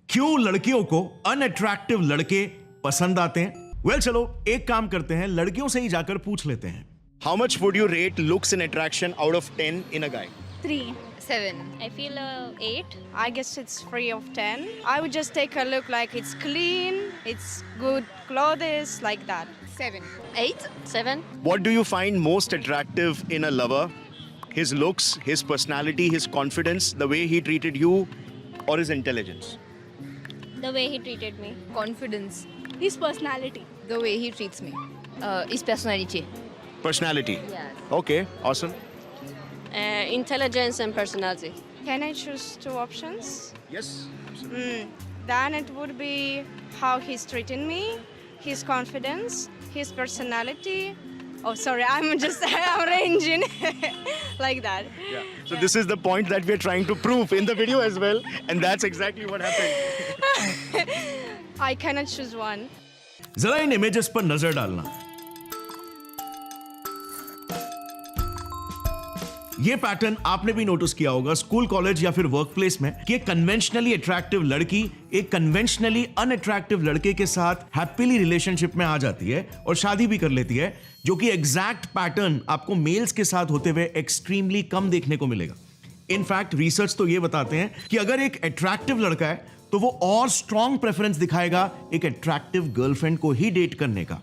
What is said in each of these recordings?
क्यों लड़कियों को अनअट्रैक्टिव लड़के पसंद आते हैं? वेल चलो एक काम करते हैं, लड़कियों से ही जाकर पूछ लेते हैं। How much would you rate looks and attraction out of 10 in a guy? 3. 7. I feel 8. I guess it's 3 of 10. I would just take a look like it's clean, it's good clothes, like that. 7. 8. 7. What do you find most attractive in a lover? His looks, his personality, his confidence, the way he treated you, or his intelligence? The way he treated me. Confidence. His personality. The way he treats me. His personality. Personality. Yes. Okay, awesome. Intelligence and personality. Can I choose 2 options? Yes. Then it would be how he's treating me, his confidence, his personality. Oh, sorry, I'm just arranging like that. Yeah. So this is the point that we're trying to prove in the video as well, and that's exactly what happened. I cannot choose one. जरा इन images पर नजर डालना। ये pattern आपने भी notice किया होगा school, college या फिर वर्क प्लेस में कि एक कन्वेंशनली अट्रैक्टिव लड़की एक कन्वेंशनली अनअट्रैक्टिव लड़के के साथ हैप्पीली रिलेशनशिप में आ जाती है और शादी भी कर लेती है, जो कि एग्जैक्ट पैटर्न आपको मेल्स के साथ होते हुए एक्सट्रीमली कम देखने को मिलेगा। इनफैक्ट रिसर्च तो ये बताते हैं कि अगर एक अट्रैक्टिव लड़का है तो वो और स्ट्रॉन्ग प्रेफरेंस दिखाएगा एक अट्रैक्टिव गर्लफ्रेंड को ही डेट करने का,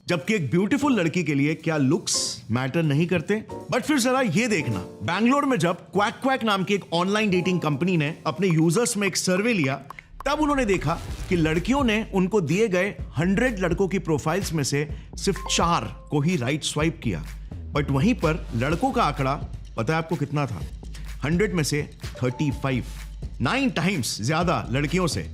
जबकि एक ब्यूटीफुल लड़की के लिए क्या लुक्स मैटर नहीं करते। बट फिर जरा ये देखना, बैंगलोर में जब क्वैक क्वैक नाम की एक ऑनलाइन डेटिंग कंपनी ने अपने यूजर्स में एक सर्वे लिया, तब उन्होंने देखा कि लड़कियों ने उनको दिए गए 100 लड़कों की प्रोफाइल्स में से सिर्फ 4 को ही राइट स्वाइप किया। बट वहीं पर लड़कों का आंकड़ा पता है आपको कितना था? 100 में से 35, 9 टाइम्स ज्यादा लड़कियों से।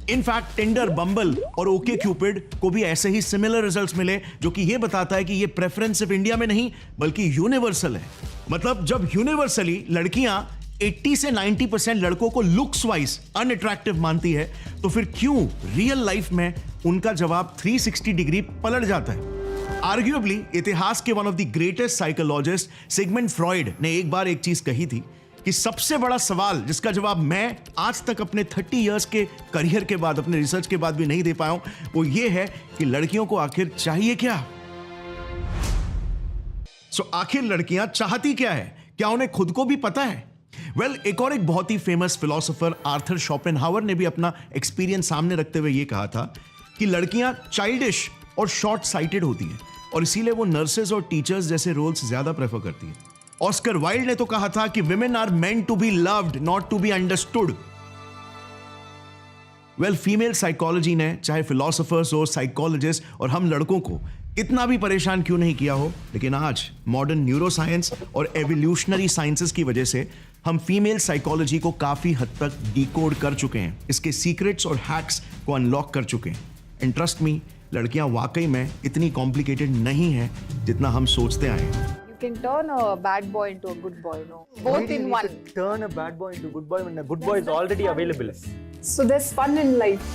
इनफैक्ट टिंडर, बम्बल और ओके क्यूपिड को भी ऐसे ही सिमिलर रिजल्ट्स मिले, जो कि ये बताता है कि ये प्रेफरेंस सिर्फ इंडिया में नहीं बल्कि यूनिवर्सल है। मतलब जब यूनिवर्सली लड़कियां 80 से 90% लड़कों को लुक्स वाइज अनअट्रैक्टिव मानती है, तो फिर क्यों रियल लाइफ में उनका जवाब 360 डिग्री पलट जाता है? आर्ग्यूएबली इतिहास के one of the greatest psychologist Sigmund Freud ने एक बार एक चीज कही थी कि सबसे बड़ा सवाल जिसका जवाब मैं आज तक अपने 30 इयर्स के करियर के बाद, अपने रिसर्च के बाद भी नहीं दे पाया हूं, वो ये है कि लड़कियों को आखिर चाहिए क्या? आखिर लड़कियां चाहती क्या है? क्या उन्हें खुद को भी पता है? एक और एक बहुत ही फेमस फिलोसोफर आर्थर शोपेनहावर ने भी अपना एक्सपीरियंस सामने रखते हुए ये कहा था कि लड़कियां चाइल्डिश और शॉर्ट साइटेड होती हैं और इसीलिए वो नर्सेज और टीचर्स जैसे रोल्स ज्यादा प्रेफर करती हैं। ऑस्कर वाइल्ड ने तो कहा था कि women are meant to be loved, not to be understood. Female psychology ने चाहे फिलोसोफर्स हो, साइकोलॉजिस्ट और हम लड़कों को इतना भी परेशान क्यों नहीं किया हो, लेकिन आज मॉडर्न न्यूरोसाइंस और एवोल्यूशनरी साइंसेस की वजह से हम फीमेल साइकोलॉजी को काफी हद तक डिकोड कर चुके हैं, इसके सीक्रेट्स और हैक्स को अनलॉक कर चुके हैं। एंड ट्रस्ट मी, लड़कियां वाकई में इतनी कॉम्प्लिकेटेड नहीं है जितना हम सोचते आए हैं। Can turn a bad boy into a good boy, no? Both in one. Turn a bad boy into a good boy when a good boy is already available. So there's fun in life.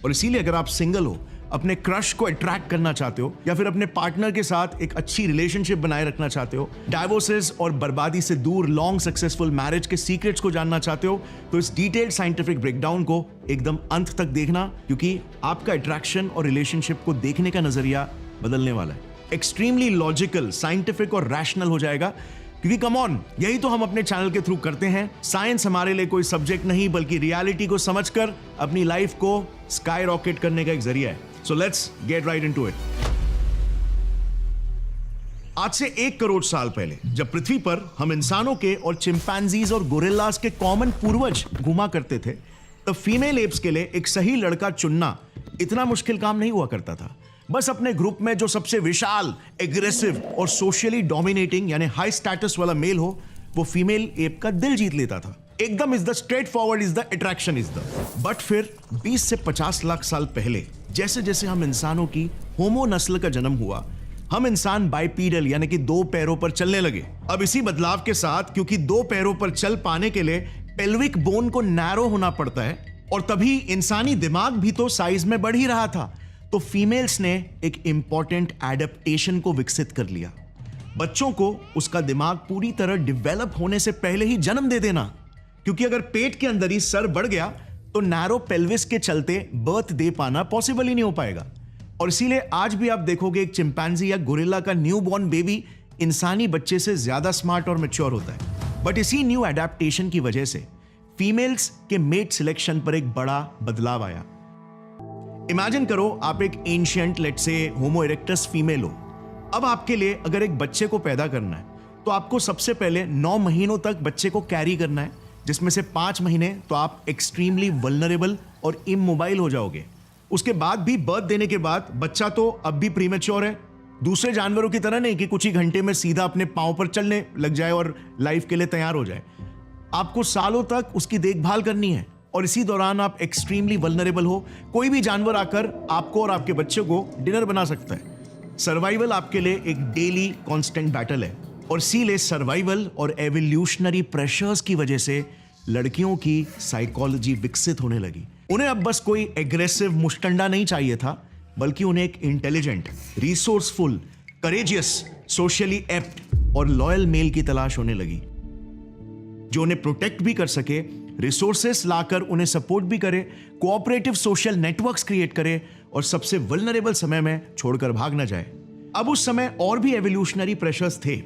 और इसीलिए अगर आप single हो, अपने crush को attract करना चाहते हो या फिर अपने पार्टनर के साथ एक अच्छी रिलेशनशिप बनाए रखना चाहते हो, डाइवोर्सेस और बर्बादी से दूर लॉन्ग सक्सेसफुल मैरिज के सीक्रेट्स को जानना चाहते हो, तो इस डिटेल्ड साइंटिफिक ब्रेकडाउन को एकदम अंत तक देखना, क्योंकि आपका अट्रैक्शन और रिलेशनशिप को देखने का नजरिया बदलने वाला है। एक्सट्रीमली लॉजिकल, साइंटिफिक और रैशनल हो जाएगा, क्योंकि कम ऑन, यही तो हम अपने चैनल के थ्रू करते हैं। साइंस हमारे लिए कोई सब्जेक्ट नहीं बल्कि रियलिटी को समझकर अपनी लाइफ को स्काई रॉकेट करने का एक जरिया है। So let's get right into it. आज से 1 करोड़ साल पहले जब पृथ्वी पर हम इंसानों के और चिंपैंजीज और गोरिल्लास के कॉमन पूर्वज घुमा करते थे, तब फीमेल एप्स के लिए एक सही लड़का चुनना इतना मुश्किल काम नहीं हुआ करता था। बस अपने ग्रुप में जो सबसे विशाल, एग्रेसिव और सोशली डोमिनेटिंग यानी हाई स्टेटस वाला मेल हो, वो फीमेल एप का दिल जीत लेता था। एकदम is the straight forward is the attraction is the. But फिर 20 से 50 लाख साल पहले जैसे जैसे हम इंसानों की होमो नस्ल का जन्म हुआ, हम इंसान बाइपीडल यानी कि 2 पैरों पर चलने लगे। अब इसी बदलाव के साथ, क्योंकि 2 पैरों पर चल पाने के लिए पेल्विक बोन को नैरो होना पड़ता है, और तभी इंसानी दिमाग भी तो साइज में बढ़ ही रहा था, तो फीमेल्स ने एक इंपॉर्टेंट एडेप्टेशन को विकसित कर लिया। बच्चों को उसका दिमाग पूरी तरह डेवलप होने से पहले ही जन्म दे देना, क्योंकि अगर पेट के अंदर ही सर बढ़ गया तो नैरो पेल्विस के चलते बर्थ दे पाना पॉसिबल ही नहीं हो पाएगा। और इसीलिए आज भी आप देखोगे एक चिंपैंजी या गोरिल्ला का न्यूबॉर्न बेबी इंसानी बच्चे से ज्यादा स्मार्ट और मैच्योर होता है। बट इसी न्यू एडेप्टेशन की वजह से फीमेल्स के मेट सिलेक्शन पर एक बड़ा बदलाव आया। इमेजिन करो आप एक ancient let's say homo erectus female हो। अब आपके लिए अगर एक बच्चे को पैदा करना है तो आपको सबसे पहले 9 महीनों तक बच्चे को कैरी करना है, जिसमें से 5 महीने तो आप एक्सट्रीमली वल्नरेबल और इमोबाइल हो जाओगे। उसके बाद भी बर्थ देने के बाद बच्चा तो अब भी प्रीमेच्योर है, दूसरे जानवरों की तरह नहीं कि कुछ ही घंटे में सीधा अपने पांव पर चलने लग जाए और लाइफ के लिए तैयार हो जाए। आपको सालों तक उसकी देखभाल करनी है और इसी दौरान आप एक्सट्रीमली वल्नरेबल हो। कोई भी जानवर आकर आपको और आपके बच्चे को डिनर बना सकता है। सर्वाइवल आपके लिए एक डेली कांस्टेंट बैटल है और इसीलिए सर्वाइवल और एवोल्यूशनरी प्रेशर्स की वजह से लड़कियों की साइकोलॉजी विकसित होने लगी। उन्हें अब बस कोई एग्रेसिव मुश्तंडा नहीं चाहिए था, बल्कि उन्हें एक intelligent, resourceful, courageous, socially apt और लॉयल मेल की तलाश होने लगी, जो उन्हें प्रोटेक्ट भी कर सके, रिसोर्सेस लाकर उन्हें सपोर्ट भी करे, कोऑपरेटिव सोशल नेटवर्क्स क्रिएट करे और सबसे वल्नरेबल समय में छोड़कर भाग न जाए। अब उस समय और भी एवोल्यूशनरी प्रेशर्स थे,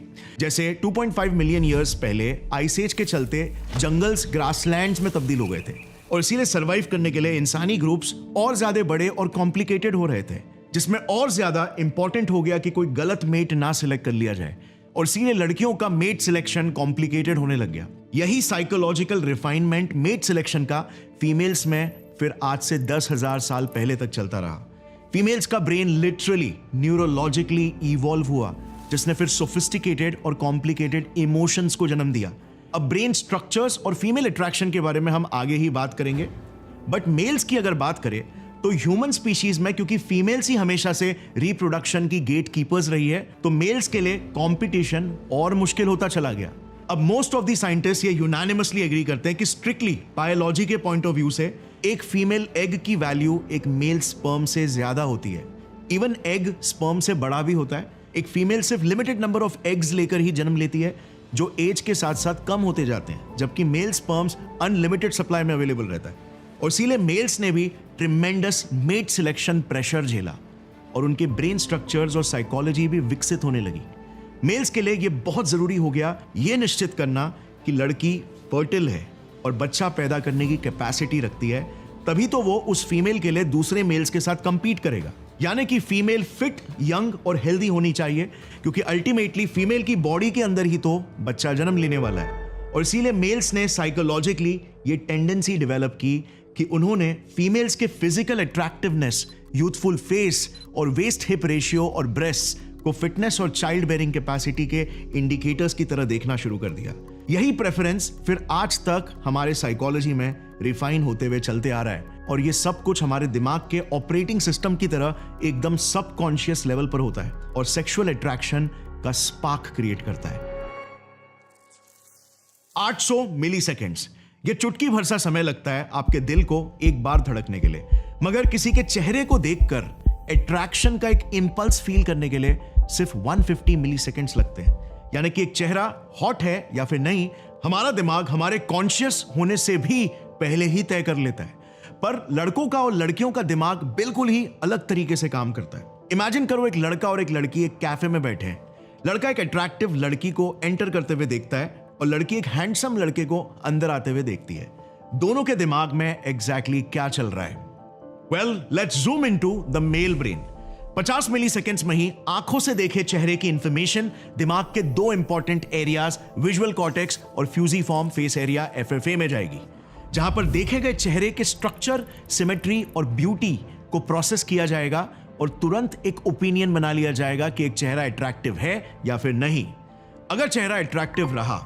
जैसे 2.5 मिलियन ईयर्स पहले आइस एज के चलते जंगल्स ग्रासलैंड्स में तब्दील हो गए थे और इसीलिए सर्वाइव करने के लिए इंसानी ग्रुप्स और ज्यादा बड़े और कॉम्प्लिकेटेड हो रहे थे, जिसमें और ज्यादा इंपॉर्टेंट हो गया कि कोई गलत मेट ना सिलेक्ट कर लिया जाए और इसीलिए लड़कियों का मेट सिलेक्शन कॉम्प्लिकेटेड होने लग गया। यही साइकोलॉजिकल रिफाइनमेंट मेट सिलेक्शन का फीमेल्स में फिर आज से 10,000 साल पहले तक चलता रहा। फीमेल्स का ब्रेन लिटरली न्यूरोलॉजिकली इवॉल्व हुआ, जिसने फिर सोफिस्टिकेटेड और कॉम्प्लिकेटेड इमोशंस को जन्म दिया। अब ब्रेन स्ट्रक्चर्स और फीमेल अट्रैक्शन के बारे में हम आगे ही बात करेंगे, बट मेल्स की अगर बात करें तो ह्यूमन स्पीशीज में, क्योंकि फीमेल्स ही हमेशा से रिप्रोडक्शन की गेट कीपर्स रही है, तो मेल्स के लिए कंपटीशन और मुश्किल होता चला गया। अब मोस्ट ऑफ द साइंटिस्ट ये यूनानिमसली एग्री करते हैं कि स्ट्रिक्टली बायोलॉजी के पॉइंट ऑफ व्यू से एक फीमेल एग की वैल्यू एक मेल स्पर्म से ज्यादा होती है। इवन एग स्पर्म से बड़ा भी होता है। एक फीमेल सिर्फ लिमिटेड नंबर ऑफ एग्स लेकर ही जन्म लेती है, जो एज के साथ साथ कम होते जाते हैं, जबकि मेल स्पर्म्स अनलिमिटेड सप्लाई में अवेलेबल रहता है। और इसीलिए मेल्स ने भी ट्रिमेंडस मेट सिलेक्शन प्रेशर झेला और उनके ब्रेन स्ट्रक्चर्स और साइकोलॉजी भी विकसित होने लगी। मेल्स के लिए यह बहुत जरूरी हो गया यह निश्चित करना कि लड़की फर्टिल है और बच्चा पैदा करने की कैपेसिटी रखती है, तभी तो वो उस फीमेल के लिए दूसरे मेल्स के साथ कंपीट करेगा। यानी कि फीमेल फिट, यंग और हेल्दी होनी चाहिए, क्योंकि अल्टीमेटली फीमेल की बॉडी के अंदर ही तो बच्चा जन्म लेने वाला है। और इसीलिए मेल्स ने साइकोलॉजिकली ये टेंडेंसी डेवलप की कि उन्होंने फीमेल्स के फिजिकल अट्रैक्टिवनेस, यूथफुल फेस और वेस्ट हिप रेशियो और ब्रेस्ट को फिटनेस और चाइल्ड बेयरिंग कैपेसिटी के इंडिकेटर्स की तरह देखना शुरू कर दिया। यही प्रेफरेंस फिर आज तक हमारे साइकोलॉजी में रिफाइन होते हुए चलते आ रहा है और ये सब कुछ हमारे दिमाग के ऑपरेटिंग सिस्टम की तरह एकदम सबकॉन्शियस लेवल पर होता है और सेक्सुअल अट्रैक्शन का स्पार्क क्रिएट करता है। 800 मिलीसेकेंड्स, ये चुटकी भर सा समय लगता है आपके दिल को एक बार धड़कने के लिए, मगर किसी के चेहरे को देखकर अट्रैक्शन का एक इंपल्स फील करने के लिए सिर्फ 150 मिलीसेकेंड्स लगते हैं। यानी कि एक चेहरा हॉट है या फिर नहीं, हमारा दिमाग हमारे कॉन्शियस होने से भी पहले ही तय कर लेता है। पर लड़कों का और लड़कियों का दिमाग बिल्कुल ही अलग तरीके से काम करता है। इमेजिन करो एक लड़का और एक लड़की एक कैफे में बैठे हैं। लड़का एक अट्रैक्टिव लड़की को एंटर करते हुए देखता है और लड़की एक हैंडसम लड़के को अंदर आते हुए देखती है। दोनों के दिमाग में एग्जैक्टली क्या चल रहा है? Well, let's zoom into the male brain. 50 milliseconds में ही आंखों से देखे चेहरे की इंफॉर्मेशन दिमाग के दो इंपॉर्टेंट एरियाज विजुअल कॉर्टेक्स और फ्यूजिफॉर्म फेस एरिया FFA में जाएगी, जहां पर देखे गए चेहरे के स्ट्रक्चर, सिमेट्री और ब्यूटी को प्रोसेस किया जाएगा और तुरंत एक ओपिनियन बना लिया जाएगा कि एक चेहरा अट्रैक्टिव है या फिर नहीं। अगर चेहरा अट्रैक्टिव रहा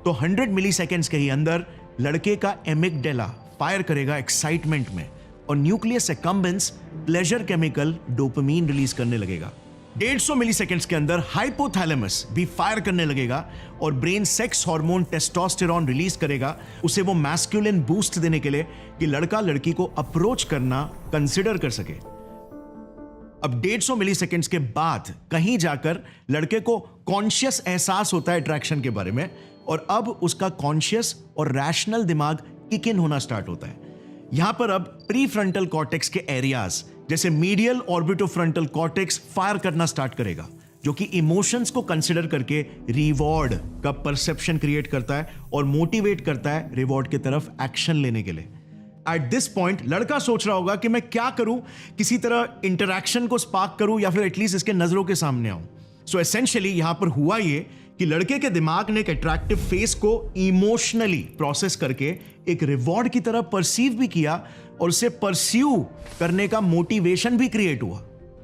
तो 100 मिलीसेकेंड्स के ही अंदर लड़के का एमिगडाला फायर करेगा एक्साइटमेंट में और nucleus accumbens pleasure chemical dopamine release करने लगेगा। 150 मिलीसेकेंड्स के अंदर हाइपोथैलेमस भी फायर करने लगेगा और brain sex hormone testosterone release करेगा, उसे वो मैस्कुलिन बूस्ट देने के लिए कि लड़का लड़की को अप्रोच करना कंसिडर कर सके। अब 150 मिलीसेकेंड्स के बाद कहीं जाकर लड़के को कॉन्शियस एहसास होता है अट्रैक्शन के बारे में और अब उसका कॉन्शियस और रैशनल दिमाग किक इन होना स्टार्ट होता है। यहां पर अब प्री फ्रंटल कॉर्टेक्स के एरियाज जैसे मीडियल ऑर्बिटोफ्रंटल कॉर्टेक्स फायर करना स्टार्ट करेगा, जो कि इमोशंस को कंसिडर करके रिवॉर्ड का परसेप्शन क्रिएट करता है और मोटिवेट करता है रिवॉर्ड की तरफ एक्शन लेने के लिए। एट दिस पॉइंट लड़का सोच रहा होगा कि मैं क्या करूं, किसी तरह इंटरैक्शन को स्पार्क करूं या फिर एटलीस्ट इसके नजरों के सामने आऊं। सो एसेंशियली यहां पर हुआ ये कि लड़के के दिमाग ने एक अट्रैक्टिव फेस को इमोशनली प्रोसेस करके एक रिवॉर्ड की तरह परसीव भी किया और उसे परस्यू करने का मोटिवेशन भी क्रिएट हुआ।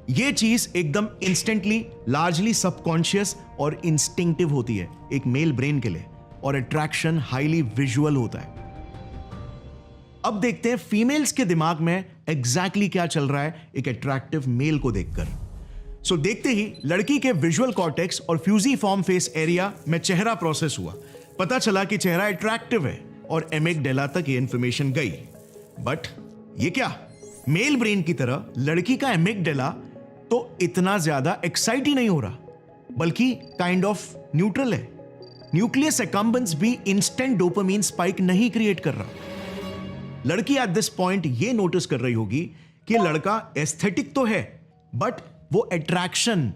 यह चीज एकदम इंस्टेंटली लार्जली सबकॉन्शियस और इंस्टिंक्टिव होती है एक मेल ब्रेन के लिए, और अट्रैक्शन हाईली विजुअल होता है। अब देखते हैं फीमेल्स के दिमाग में एग्जैक्टली क्या चल रहा है एक अट्रैक्टिव मेल को देखकर। सो देखते ही लड़की के विजुअल कॉर्टेक्स और फ्यूजिफॉर्म फेस एरिया में चेहरा प्रोसेस हुआ। पता चला कि चेहरा अट्रैक्टिव है और एमिगडाला तक ये इंफॉर्मेशन गई। बट ये क्या, मेल ब्रेन की तरह लड़की का एमिगडाला तो इतना ज्यादा एक्साइट ही नहीं हो रहा, बल्कि काइंड ऑफ न्यूट्रल है। न्यूक्लियस एक्कम्बेंस भी इंस्टेंट डोपामीन स्पाइक नहीं क्रिएट कर रहा। लड़की एट दिस पॉइंट ये नोटिस कर रही होगी कि लड़का एस्थेटिक तो है, बट वो अट्रैक्शन,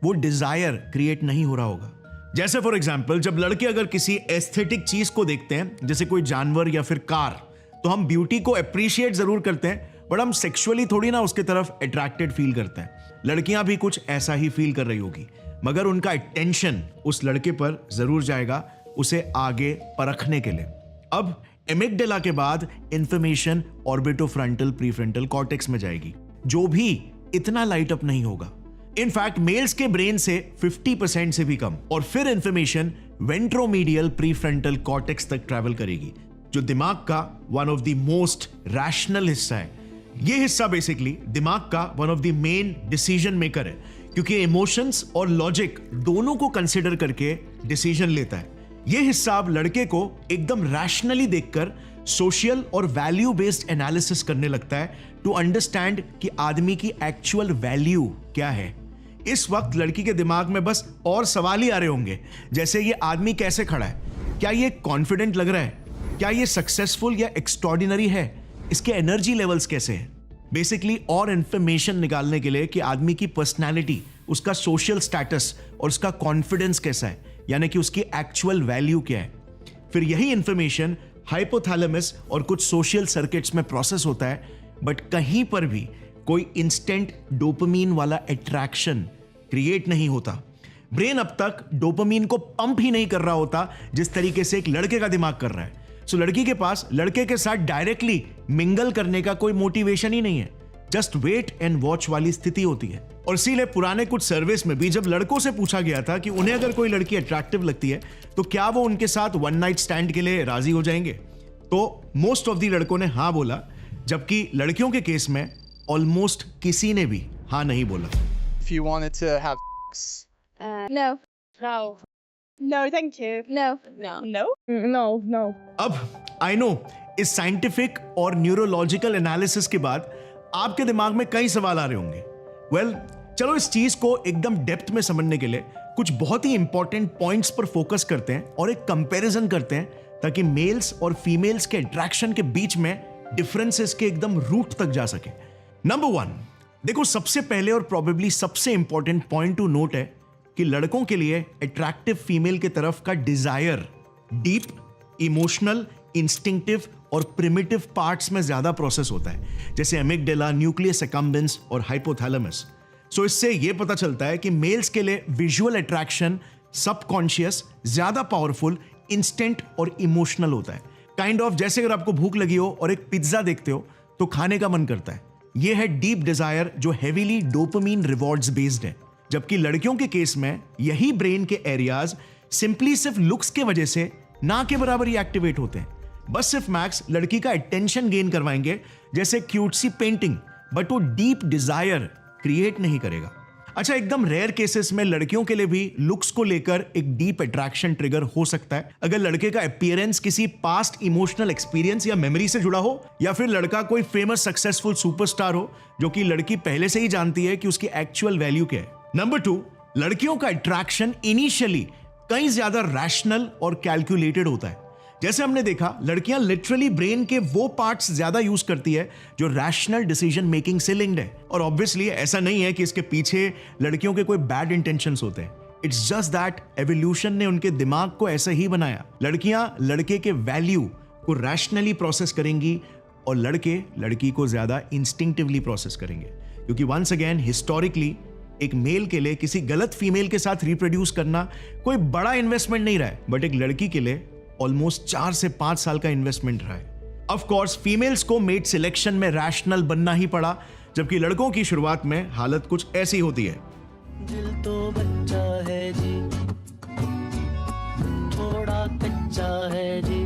वो डिजायर क्रिएट नहीं हो रहा होगा। जैसे फॉर एग्जाम्पल जब लड़के अगर किसी एस्थेटिक चीज को देखते हैं, जैसे कोई जानवर या फिर कार, तो हम ब्यूटी को अप्रिशिएट जरूर करते हैं, बट हम सेक्सुअली थोड़ी ना उसके तरफ अट्रैक्टेड फील करते हैं। लड़कियां भी कुछ ऐसा ही फील कर रही होगी, मगर उनका अटेंशन उस लड़के पर जरूर जाएगा उसे आगे परखने के लिए। अब एमिगडाला के बाद इंफॉर्मेशन ऑर्बिटोफ्रंटल प्रीफ्रंटल कॉर्टेक्स में जाएगी, जो भी इतना लाइट अप नहीं होगा, इनफैक्ट मेल्स के ब्रेन से 50% से भी कम, और फिर इंफॉर्मेशन वेंट्रोमीडियल प्रीफ्रंटल कॉर्टेक्स तक ट्रैवल करेगी, जो दिमाग का one of the most rational हिस्सा है। यह हिस्सा बेसिकली दिमाग का one of the main decision maker है, क्योंकि इमोशंस और लॉजिक दोनों को कंसिडर करके डिसीजन लेता है। यह हिस्सा अब लड़के को एकदम रैशनली देखकर सोशल और वैल्यू बेस्ड एनालिसिस करने लगता है टू अंडरस्टैंड कि आदमी की एक्चुअल वैल्यू क्या है। इस वक्त लड़की के दिमाग में बस और सवाल ही आ रहे होंगे, जैसे ये आदमी कैसे खड़ा है, क्या ये कॉन्फिडेंट लग रहा है, क्या ये सक्सेसफुल या एक्स्ट्रॉर्डिनरी है, इसके एनर्जी लेवल्स कैसे हैं। बेसिकली और इंफॉर्मेशन निकालने के लिए कि आदमी की पर्सनैलिटी, उसका सोशल स्टेटस और उसका कॉन्फिडेंस कैसा है, यानी कि उसकी एक्चुअल वैल्यू क्या है। फिर यही इंफॉर्मेशन हाइपोथैलेमस और कुछ सोशल सर्किट्स में प्रोसेस होता है, बट कहीं पर भी कोई इंस्टेंट डोपामीन वाला अट्रैक्शन क्रिएट नहीं होता। ब्रेन अब तक डोपामीन को पंप ही नहीं कर रहा होता जिस तरीके से एक लड़के का दिमाग कर रहा है। सो लड़की के पास लड़के के साथ डायरेक्टली मिंगल करने का कोई मोटिवेशन ही नहीं है, जस्ट वेट एंड वॉच वाली स्थिति होती है। और इसीलिए पुराने कुछ सर्विस में भी जब लड़कों से पूछा गया था कि उन्हें अगर कोई लड़की अट्रैक्टिव लगती है तो क्या वो उनके साथ वन नाइट स्टैंड के लिए राजी हो जाएंगे, तो मोस्ट ऑफ दी लड़कों ने हाँ बोला, जबकि लड़कियों के केस में ऑलमोस्ट किसी ने भी हाँ नहीं बोला। If you wanted to have sex, No. No. No, thank you. No. No. No? No, no. अब आई नो इस साइंटिफिक और न्यूरोलॉजिकल एनालिसिस के बाद आपके दिमाग में कई सवाल आ रहे होंगे। वेल, चलो इस चीज को एकदम डेप्थ में समझने के लिए कुछ बहुत ही इंपॉर्टेंट पॉइंट्स पर फोकस करते हैं और एक कंपैरिजन करते हैं, ताकि मेल्स और फीमेल्स के अट्रैक्शन के बीच में डिफरेंसेस के एकदम रूट तक जा सके। नंबर 1, देखो सबसे पहले और प्रोबेबली सबसे इंपॉर्टेंट पॉइंट टू नोट है कि लड़कों के लिए अट्रैक्टिव फीमेल की तरफ का डिजायर डीप, इमोशनल, इंस्टिंक्टिव और प्रिमिटिव पार्ट्स में ज्यादा प्रोसेस होता है, जैसे एमिगडाला, न्यूक्लियस एक्कम्बेंस और हाइपोथैलेमस। सो इससे यह पता चलता है कि मेल्स के लिए विजुअल अट्रैक्शन सबकॉन्शियस, ज्यादा पावरफुल, इंस्टेंट और इमोशनल होता है। काइंड ऑफ जैसे अगर आपको भूख लगी हो और एक पिज्जा देखते हो तो खाने का मन करता है। यह है डीप डिजायर जो हेवीली डोपामीन रिवॉर्ड्स बेस्ड है। जबकि लड़कियों के केस में यही ब्रेन के एरियाज सिंपली सिर्फ लुक्स के वजह से ना के बराबर ही एक्टिवेट होते हैं। बस सिर्फ मैक्स लड़की का अटेंशन गेन करवाएंगे, जैसे क्यूट सी पेंटिंग, बट वो डीप डिजायर क्रिएट नहीं करेगा। अच्छा, एकदम रेयर केसेस में लड़कियों के लिए भी लुक्स को लेकर एक डीप अट्रैक्शन ट्रिगर हो सकता है, अगर लड़के का अपीयरेंस किसी पास्ट इमोशनल एक्सपीरियंस या मेमोरी से जुड़ा हो, या फिर लड़का कोई फेमस सक्सेसफुल सुपरस्टार हो जो कि लड़की पहले से ही जानती है कि उसकी एक्चुअल वैल्यू क्या है। नंबर 2, लड़कियों का अट्रैक्शन इनिशियली कहीं ज्यादा रैशनल और कैलकुलेटेड होता है, जैसे हमने देखा, लड़कियां लिटरली ब्रेन के वो पार्ट्स ज्यादा यूज करती है जो रैशनल डिसीजन मेकिंग से लिंक्ड है। और ऑब्वियसली ऐसा नहीं है कि इसके पीछे लड़कियों के कोई बैड इंटेंशंस होते हैं। इट्स जस्ट दैट एवोल्यूशन ने उनके दिमाग को ऐसा ही बनाया। लड़कियां लड़के के वैल्यू को रैशनली प्रोसेस करेंगी और लड़के लड़की को ज्यादा इंस्टिंक्टिवली प्रोसेस करेंगे, क्योंकि वंस अगेन हिस्टोरिकली एक मेल के लिए किसी गलत फीमेल के साथ रिप्रोड्यूस करना कोई बड़ा इन्वेस्टमेंट नहीं रहा है, बट एक लड़की के लिए ऑलमोस्ट 4 से 5 साल का इन्वेस्टमेंट रहा है। ऑफ कोर्स फीमेल्स को मेट सिलेक्शन में रैशनल बनना ही पड़ा, जबकि लड़कों की शुरुआत में हालत कुछ ऐसी होती है। दिल तो बच्चा है जी, थोड़ा कच्चा है जी।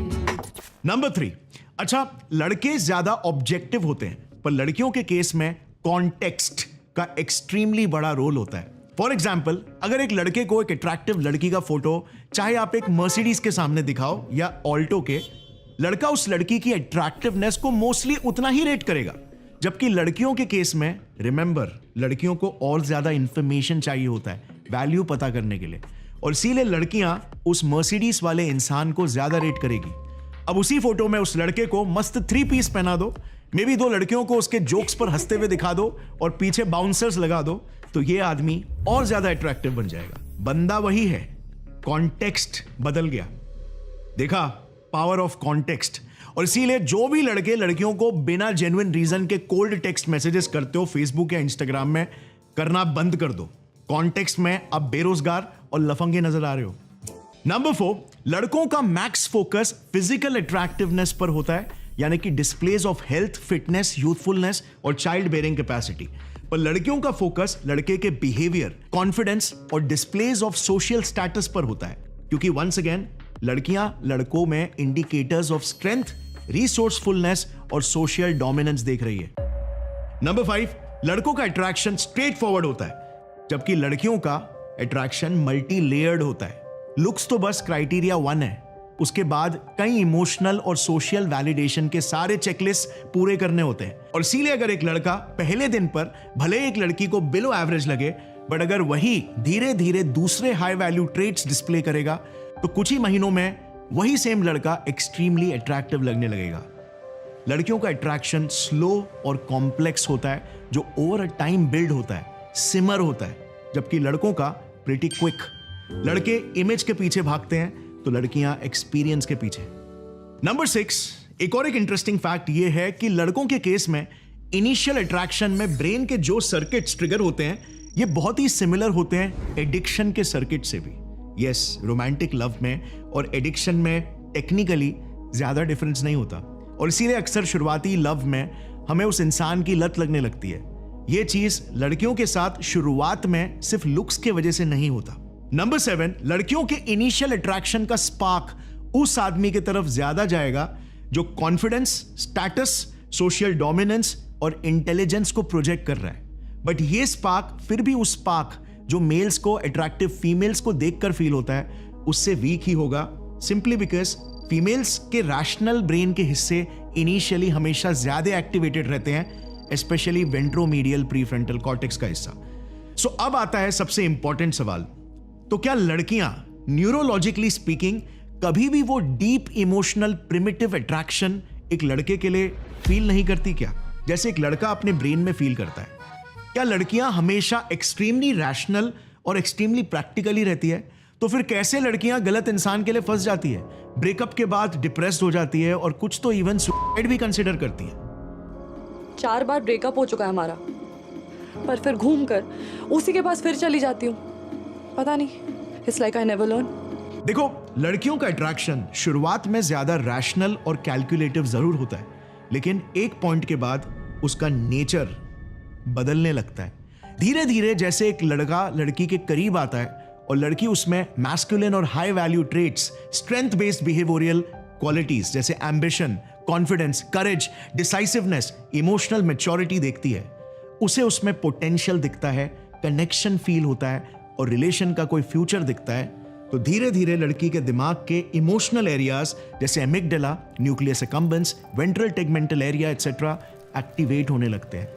नंबर 3, अच्छा, लड़के ज्यादा ऑब्जेक्टिव होते हैं, पर लड़कियों के केस में कॉन्टेक्स्ट का एक्सट्रीमली बड़ा रोल होता है। फॉर एग्जाम्पल, अगर एक लड़के को एक अट्रैक्टिव लड़की का फोटो चाहे आप एक मर्सिडीज के सामने दिखाओ या ऑल्टो के, लड़का उस लड़की की अट्रैक्टिवनेस को मोस्टली उतना ही रेट करेगा। जबकि लड़कियों के केस में रिमेंबर, लड़कियों को और ज्यादा इंफॉर्मेशन चाहिए होता है वैल्यू पता करने के लिए, और इसीलिए लड़कियां उस मर्सिडीज वाले इंसान को ज्यादा रेट करेगी। अब उसी फोटो में उस लड़के को मस्त 3 पीस पहना दो, मे बी 2 लड़कियों को उसके जोक्स पर हंसते हुए दिखा दो और पीछे बाउंसर्स लगा दो, तो ये आदमी और ज्यादा अट्रैक्टिव बन जाएगा। बंदा वही है, कॉन्टेक्स्ट बदल गया। देखा पावर ऑफ कॉन्टेक्स्ट। और इसीलिए जो भी लड़के लड़कियों को बिना जेन्युइन रीजन के कोल्ड टेक्स्ट मैसेजेस करते हो फेसबुक या इंस्टाग्राम में, करना बंद कर दो। कॉन्टेक्स्ट में अब बेरोजगार और लफंगे नजर आ रहे हो। नंबर 4, लड़कों का मैक्स फोकस फिजिकल अट्रैक्टिवनेस पर होता है, यानी कि displays of health, fitness, youthfulness और चाइल्ड बेयरिंग कैपेसिटी। पर लड़कियों का फोकस लड़के के बिहेवियर, कॉन्फिडेंस और डिस्प्लेज ऑफ सोशल स्टेटस पर होता है, क्योंकि वंस अगेन लड़कियां लड़कों में इंडिकेटर्स ऑफ स्ट्रेंथ, रिसोर्सफुलनेस और सोशल डोमिनेंस देख रही है। नंबर 5, लड़कों का अट्रैक्शन स्ट्रेट फॉरवर्ड होता है, जबकि लड़कियों का अट्रैक्शन मल्टी लेयर्ड होता है। लुक्स तो बस क्राइटेरिया 1 है, उसके बाद कई इमोशनल और सोशल वैलिडेशन के सारे चेकलिस्ट पूरे करने होते हैं। और इसीलिए अगर एक लड़का पहले दिन पर भले एक लड़की को बिलो एवरेज लगे, बट अगर वही धीरे धीरे दूसरे हाई वैल्यू ट्रेट्स डिस्प्ले करेगा, तो कुछ ही महीनों में वही सेम लड़का एक्सट्रीमली अट्रैक्टिव लगने लगेगा। लड़कियों का अट्रैक्शन स्लो और कॉम्प्लेक्स होता है, जो ओवर अ टाइम बिल्ड होता है, सिमर होता है, जबकि लड़कों का प्रिटी क्विक। लड़के इमेज के पीछे भागते हैं, तो लड़कियां एक्सपीरियंस के पीछे। नंबर 6, एक और एक इंटरेस्टिंग फैक्ट यह है कि लड़कों के केस में इनिशियल अट्रैक्शन में ब्रेन के जो सर्किट्स ट्रिगर होते हैं, ये बहुत ही सिमिलर होते हैं एडिक्शन के सर्किट से भी। यस, रोमांटिक लव में और एडिक्शन में टेक्निकली ज्यादा डिफरेंस नहीं होता, और इसीलिए अक्सर शुरुआती लव में हमें उस इंसान की लत लगने लगती है। यह चीज लड़कियों के साथ शुरुआत में सिर्फ लुक्स के वजह से नहीं होता। नंबर 7, लड़कियों के इनिशियल अट्रैक्शन का स्पार्क उस आदमी की तरफ ज्यादा जाएगा जो कॉन्फिडेंस, स्टेटस, सोशल डोमिनेंस और इंटेलिजेंस को प्रोजेक्ट कर रहा है। बट ये स्पार्क फिर भी उस स्पार्क जो मेल्स को अट्रैक्टिव फीमेल्स को देखकर फील होता है, उससे वीक ही होगा, सिंपली बिकॉज फीमेल्स के रैशनल ब्रेन के हिस्से इनिशियली हमेशा ज्यादा एक्टिवेटेड रहते हैं, स्पेशली वेंट्रोमीडियल प्रीफ्रंटल कॉर्टेक्स का हिस्सा। सो अब आता है सबसे इंपॉर्टेंट सवाल, तो क्या लड़कियां न्यूरोलॉजिकली स्पीकिंग कभी भी वो डीप इमोशनल प्रिमिटिव अट्रैक्शन एक लड़के के लिए फील नहीं करती क्या, जैसे एक लड़का अपने ब्रेन में फील करता है? क्या लड़कियां हमेशा एक्सट्रीमली रैशनल और एक्सट्रीमली प्रैक्टिकली रहती है? तो फिर कैसे लड़कियां गलत इंसान के लिए फंस जाती है, ब्रेकअप के बाद डिप्रेस्ड हो जाती है और कुछ तो इवन सुसाइड भी कंसिडर करती है? 4 बार ब्रेकअप हो चुका है हमारा, पर फिर घूम कर उसी के पास फिर चली जाती हूँ। पता नहीं, it's like I never learn. देखो, लड़कियों का अट्रैक्शन शुरुआत में ज्यादा रैशनल और कैलकुलेटिव जरूर होता है, लेकिन एक पॉइंट के बाद उसका नेचर बदलने लगता है। धीरे धीरे जैसे एक लड़का लड़की के करीब आता है और लड़की उसमें मैस्कुलिन और high value traits, strength based behavioural qualities जैसे एम्बिशन, कॉन्फिडेंस, करेज, डिसाइसिवनेस, इमोशनल मैच्योरिटी देखती है, उसे उसमें पोटेंशियल दिखता है, कनेक्शन फील होता है और रिलेशन का कोई फ्यूचर दिखता है, तो धीरे धीरे लड़की के दिमाग के इमोशनल एरियाज जैसे amygdala, nucleus accumbens, ventral tegmental area etcetera activate होने लगते हैं।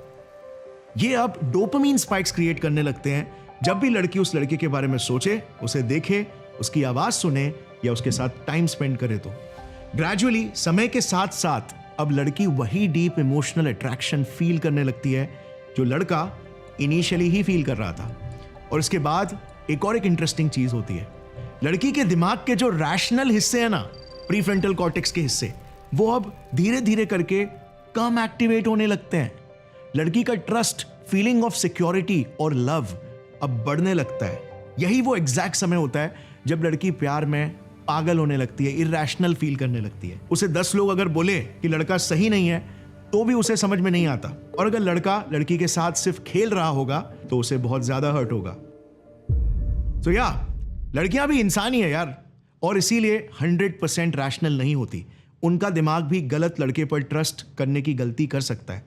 ये अब डोपामीन स्पाइक्स क्रिएट करने लगते हैं जब भी लड़की उस लड़के के बारे में सोचे, उसे देखे, उसकी आवाज सुने या उसके साथ टाइम स्पेंड करे। तो ग्रेजुअली समय के साथ साथ अब लड़की वही डीप इमोशनल अट्रैक्शन फील करने लगती है जो लड़का इनिशियली ही फील कर रहा था। और इसके बाद एक इंटरेस्टिंग चीज होती है, लड़की के दिमाग के जो रैशनल हिस्से हैं ना, प्रीफ्रंटल कॉर्टेक्स के हिस्से, वो अब धीरे धीरे करके कम एक्टिवेट होने लगते हैं। लड़की का ट्रस्ट, फीलिंग ऑफ सिक्योरिटी और लव अब बढ़ने लगता है। यही वो एग्जैक्ट समय होता है जब लड़की प्यार में पागल होने लगती है, इरैशनल फील करने लगती है। उसे 10 लोग अगर बोले कि लड़का सही नहीं है तो भी उसे समझ में नहीं आता, और अगर लड़का लड़की के साथ सिर्फ खेल रहा होगा तो उसे बहुत ज्यादा हर्ट होगा। तो लड़कियां भी इंसान ही है यार, और इसीलिए 100% रैशनल नहीं होती। उनका दिमाग भी गलत लड़के पर ट्रस्ट करने की गलती कर सकता है।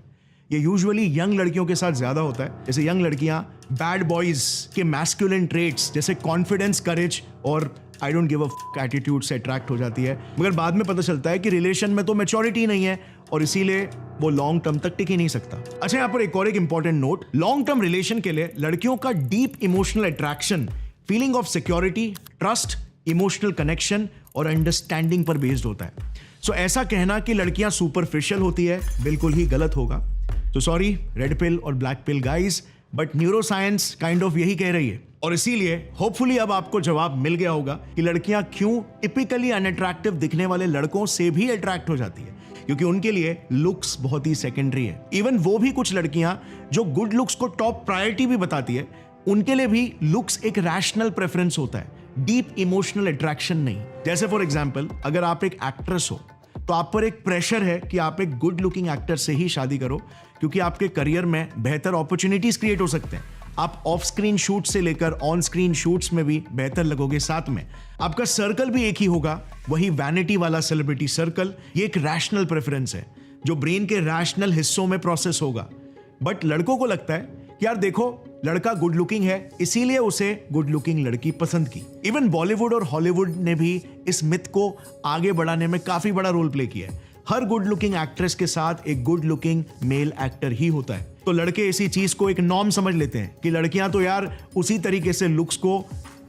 ये यूजुअली यंग लड़कियों के साथ ज्यादा होता है। जैसे यंग लड़कियां बैड बॉयज के मैस्कुलिन ट्रेट्स जैसे कॉन्फिडेंस, करेज और I don't give a attitude से अट्रैक्ट हो जाती है, मगर बाद में पता चलता है कि रिलेशन में तो मैच्योरिटी नहीं है और इसीलिए वो लॉन्ग टर्म तक टिक ही नहीं सकता। अच्छा, यहाँ पर एक important note, long term relation के लिए लड़कियों का deep emotional attraction feeling of security, trust, emotional connection और अंडरस्टैंडिंग पर बेस्ड होता है। सो ऐसा कहना कि लड़कियां सुपरफिशियल होती है बिल्कुल ही गलत होगा। तो सॉरी रेड पिल और black pill guys, but neuroscience kind of यही कह रही है। और इसीलिए होपफुली अब आपको जवाब मिल गया होगा कि लड़कियां क्यों टिपिकली अनअट्रैक्टिव दिखने वाले लड़कों से भी अट्रैक्ट हो जाती है, क्योंकि उनके लिए लुक्स बहुत ही सेकेंडरी है। इवन वो भी कुछ लड़कियां जो गुड लुक्स को टॉप प्रायोरिटी भी बताती है, उनके लिए भी लुक्स एक रैशनल प्रेफरेंस होता है, डीप इमोशनल अट्रैक्शन नहीं। जैसे फॉर एग्जाम्पल, अगर आप एक एक्ट्रेस हो तो आप पर एक प्रेशर है कि आप एक गुड लुकिंग एक्टर से ही शादी करो, क्योंकि आपके करियर में बेहतर अपॉर्चुनिटीज क्रिएट हो सकते हैं। आप ऑफ स्क्रीन शूट से लेकर ऑन स्क्रीन शूट्स में भी बेहतर लगोगे। साथ में आपका सर्कल भी एक ही होगा, वही वैनिटी वाला सेलिब्रिटी सर्कल। ये एक रैशनल प्रेफरेंस है जो ब्रेन के रैशनल हिस्सों में प्रोसेस होगा। बट लड़कों को लगता है कि यार देखो, लड़का गुड लुकिंग है इसीलिए उसे गुड लुकिंग लड़की पसंद की। इवन बॉलीवुड और हॉलीवुड ने भी इस मिथ को आगे बढ़ाने में काफी बड़ा रोल प्ले किया है। हर गुड लुकिंग एक्ट्रेस के साथ एक गुड लुकिंग मेल एक्टर ही होता है। तो लड़के इसी चीज को एक नॉर्म समझ लेते हैं कि लड़कियां तो यार उसी तरीके से लुक्स को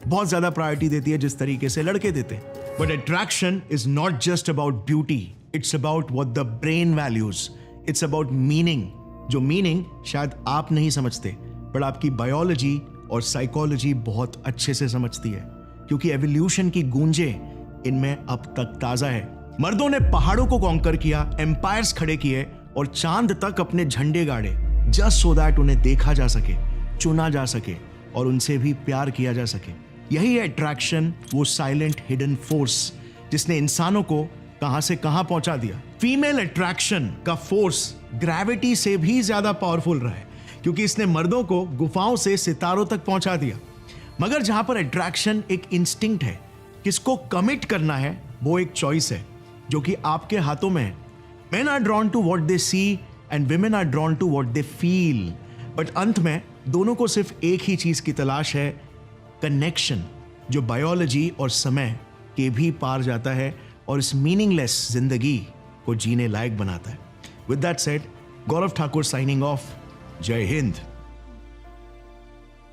बहुत ज्यादा प्रायोरिटी देती है जिस तरीके से लड़के देते हैं। But attraction is not just about beauty, it's about what the brain values, it's about meaning. जो मीनिंग शायद आप नहीं समझते, बट आपकी बायोलॉजी और साइकोलॉजी बहुत अच्छे से समझती है, क्योंकि एवोल्यूशन की गूंजें इनमें अब तक ताजा है। मर्दों ने पहाड़ों को कॉन्कर किया, एम्पायर्स खड़े किए और चांद तक अपने झंडे गाड़े, जस्ट सो दैट उन्हें देखा जा सके, चुना जा सके और उनसे भी प्यार किया जा सके। यही है अट्रैक्शन, वो साइलेंट हिडन फोर्स जिसने इंसानों को कहां से कहां पहुंचा दिया। फीमेल अट्रैक्शन का फोर्स ग्रेविटी से भी ज्यादा पावरफुल रहा है, क्योंकि इसने मर्दों को गुफाओं से सितारों तक पहुंचा दिया। मगर जहां पर अट्रैक्शन एक इंस्टिंक्ट है, किसको कमिट करना है वो एक चॉइस है जो कि आपके हाथों में है। Men are drawn to what they see and women are drawn to what they feel. But अंत में दोनों को सिर्फ एक ही चीज की तलाश है, कनेक्शन, जो बायोलॉजी और समय के भी पार जाता है और इस मीनिंगलेस जिंदगी को जीने लायक बनाता है। With that said, Gaurav Thakur signing off. जय हिंद।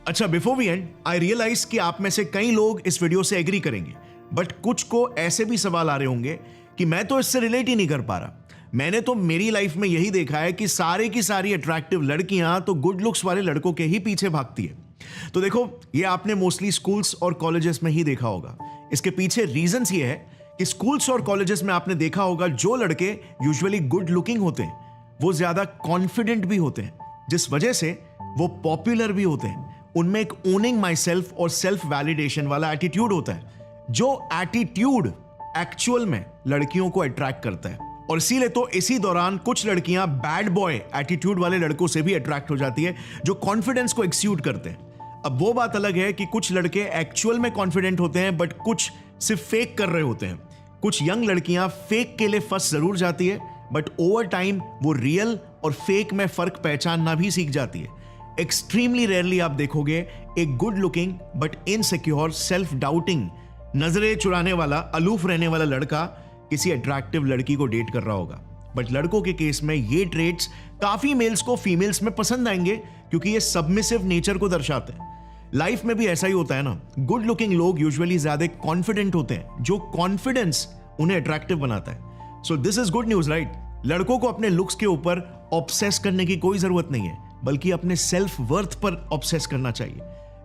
अच्छा, before we end, I realize कि आप में से कई लोग इस वीडियो से एग्री करेंगे, बट कुछ को ऐसे भी सवाल आ रहे होंगे कि मैं तो इससे रिलेट ही नहीं कर पा रहा। मैंने तो मेरी लाइफ में यही देखा है कि सारे की सारी अट्रैक्टिव लड़कियां तो गुड लुक्स वाले लड़कों के ही पीछे भागती है। तो देखो, ये आपने मोस्टली स्कूल्स और कॉलेजेस में ही देखा होगा। इसके पीछे रीजंस ये है कि स्कूल्स और कॉलेजेस में आपने देखा होगा जो लड़के यूजुअली गुड लुकिंग होते हैं वो ज्यादा कॉन्फिडेंट भी होते हैं, जिस वजह से वो पॉपुलर भी होते हैं। उनमें एक ओनिंग माई सेल्फ और सेल्फ वैलिडेशन वाला एटीट्यूड होता है, जो एटीट्यूड एक्चुअल में लड़कियों को अट्रैक्ट करता है। और इसीलिए तो इसी दौरान कुछ लड़कियां बैड बॉय एटीट्यूड वाले लड़कों से भी अट्रैक्ट हो जाती है जो कॉन्फिडेंस को एक्स्यूड करते हैं। अब वो बात अलग है कि कुछ लड़के एक्चुअल में कॉन्फिडेंट होते हैं बट कुछ सिर्फ फेक कर रहे होते हैं। कुछ यंग लड़कियां फेक के लिए फंस जरूर जाती है, बट ओवर टाइम वो रियल और फेक में फर्क पहचानना भी सीख जाती है। एक्सट्रीमली रेयरली आप देखोगे एक good looking but insecure, self doubting, नजरें चुराने वाला, अलूफ रहने वाला लड़का किसी अट्रैक्टिव लड़की को डेट कर रहा होगा। बट लड़कों के केस में ये ट्रेट्स काफी मेल्स को फीमेल्स में पसंद आएंगे, क्योंकि ये सबमिसिव नेचर को दर्शाते हैं। लाइफ में भी ऐसा ही होता है ना, गुड लुकिंग लोग यूजुअली ज्यादा कॉन्फिडेंट होते हैं। जो कॉन्फिडेंस उन्हें अट्रैक्टिव बनाता है। So this is good news, right? लड़कों को अपने लुक्स के ऊपर ऑब्सेस करने की कोई जरूरत नहीं है, बल्कि अपने सेल्फ वर्थ पर ऑब्सेस करना चाहिए।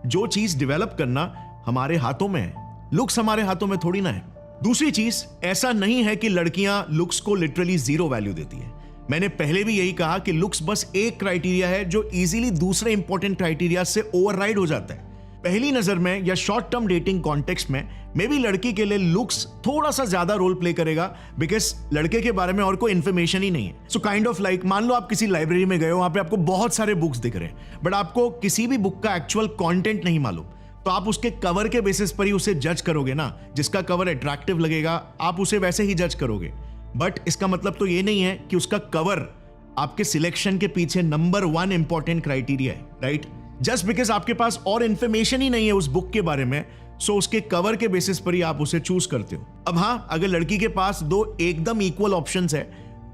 जो चीज डेवलप करना हमारे हाथों में है, लुक्स हमारे हाथों में थोड़ी ना है। दूसरी चीज, ऐसा नहीं है कि लड़कियां लुक्स को लिटरली जीरो वैल्यू देती है। मैंने पहले भी यही कहा कि लुक्स बस एक क्राइटेरिया है जो इजीली दूसरे इंपॉर्टेंट क्राइटेरिया से ओवरराइड हो जाता है। पहली नजर में या शॉर्ट टर्म डेटिंग कॉन्टेक्स्ट में मे बी लड़की के लिए लुक्स थोड़ा सा ज्यादा रोल प्ले करेगा, बिकॉज लड़के के बारे में और कोई इन्फॉर्मेशन ही नहीं है। सो काइंड ऑफ लाइक, मान लो आप किसी लाइब्रेरी में गए हो, वहां पे आपको बहुत सारे बुक्स दिख रहे हैं, बट आपको किसी भी बुक का एक्चुअल कंटेंट नहीं मालूम, तो आप उसके कवर के बेसिस पर ही उसे जज करोगे ना। जिसका कवर अट्रैक्टिव लगेगा आप उसे वैसे ही जज करोगे। बट इसका मतलब तो ये नहीं है कि उसका कवर आपके सिलेक्शन के पीछे नंबर 1 इंपॉर्टेंट क्राइटेरिया है, राइट? जस्ट बिकॉज आपके पास और इंफॉर्मेशन ही नहीं है उस बुक के बारे में, सो उसके कवर के बेसिस पर ही आप उसे चूज करते हो। अब हाँ, अगर लड़की के पास 2 एकदम इक्वल ऑप्शंस है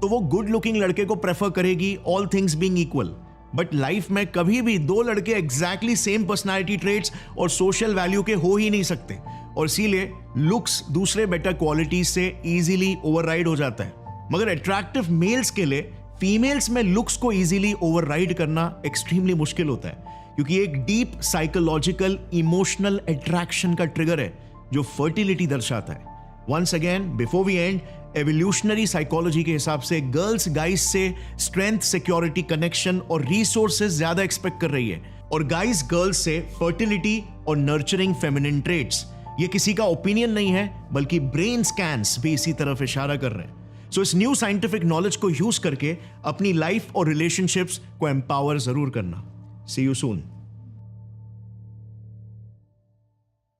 तो वो गुड लुकिंग लड़के को प्रेफर करेगी, all things being equal. But life में कभी भी 2 लड़के एग्जैक्टली सेम पर्सनालिटी ट्रेट्स और सोशल वैल्यू के हो ही नहीं सकते, और इसीलिए लुक्स दूसरे बेटर क्वालिटीज से इजीली ओवरराइड हो जाता है। मगर अट्रैक्टिव मेल्स के लिए फीमेल्स में लुक्स को इजीली ओवरराइड करना एक्सट्रीमली मुश्किल होता है, क्योंकि एक डीप साइकोलॉजिकल इमोशनल अट्रैक्शन का ट्रिगर है जो फर्टिलिटी दर्शाता है। Once again, before we end, evolutionary psychology के हिसाब से गर्ल्स गाइस से स्ट्रेंथ, सिक्योरिटी, कनेक्शन और रिसोर्सेज ज्यादा एक्सपेक्ट कर रही है, और गाइस गर्ल्स से फर्टिलिटी और नर्चरिंग फेमिनिन ट्रेट्स। ये किसी का ओपिनियन नहीं है, बल्कि ब्रेन स्कैन्स भी इसी तरफ इशारा कर रहे हैं। सो इस न्यू साइंटिफिक नॉलेज को यूज करके अपनी लाइफ और रिलेशनशिप्स को एम्पावर जरूर करना। सी यू सून।